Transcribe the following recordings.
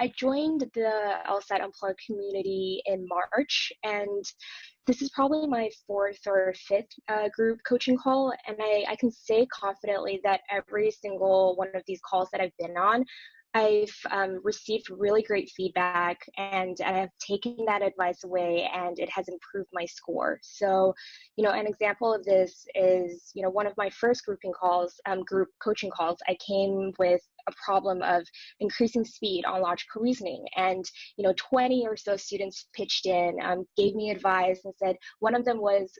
I joined the LSAT Unplugged community in March, and this is probably my fourth or fifth group coaching call. And I can say confidently that every single one of these calls that I've been on, I've received really great feedback, and I've taken that advice away, and it has improved my score. So, an example of this is, one of my first group coaching calls, I came with a problem of increasing speed on logical reasoning. And, 20 or so students pitched in, gave me advice and said, one of them was,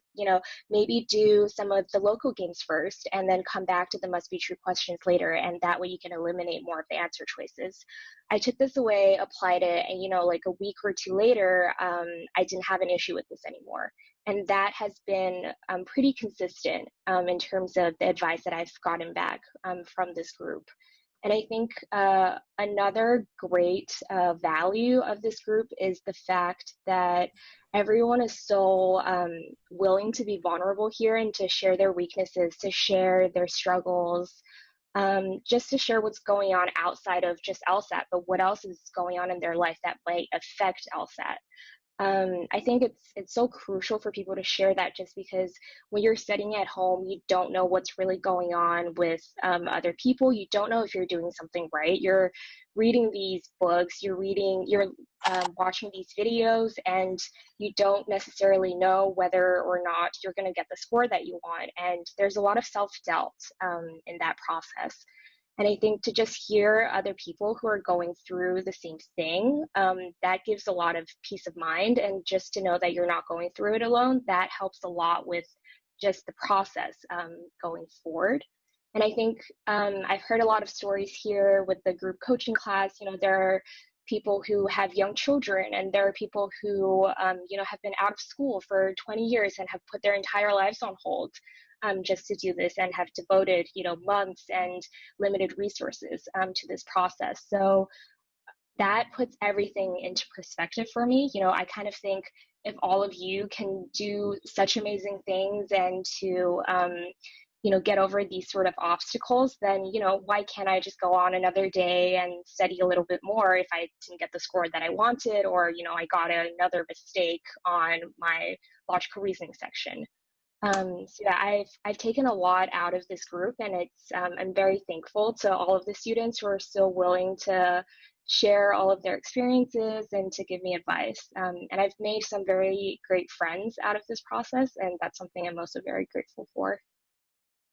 maybe do some of the local games first and then come back to the must be true questions later. And that way you can eliminate more of the answer choices. I took this away, applied it, and, like a week or two later, I didn't have an issue with this anymore. And that has been pretty consistent in terms of the advice that I've gotten back from this group. And I think another great value of this group is the fact that everyone is so willing to be vulnerable here and to share their weaknesses, to share their struggles, just to share what's going on outside of just LSAT, but what else is going on in their life that might affect LSAT. I think it's so crucial for people to share that, just because when you're studying at home, you don't know what's really going on with other people. You don't know if you're doing something right. You're reading these books, you're watching these videos, and you don't necessarily know whether or not you're going to get the score that you want. And there's a lot of self-doubt in that process. And I think to just hear other people who are going through the same thing, that gives a lot of peace of mind. And just to know that you're not going through it alone, that helps a lot with just the process going forward. And I think I've heard a lot of stories here with the group coaching class. There are people who have young children, and there are people who, have been out of school for 20 years and have put their entire lives on hold. Just to do this, and have devoted, months and limited resources to this process. So that puts everything into perspective for me. I kind of think if all of you can do such amazing things and to, get over these sort of obstacles, then, why can't I just go on another day and study a little bit more if I didn't get the score that I wanted, or, I got another mistake on my logical reasoning section. So yeah, I've taken a lot out of this group, and I'm very thankful to all of the students who are still willing to share all of their experiences and to give me advice. And I've made some very great friends out of this process, and that's something I'm also very grateful for.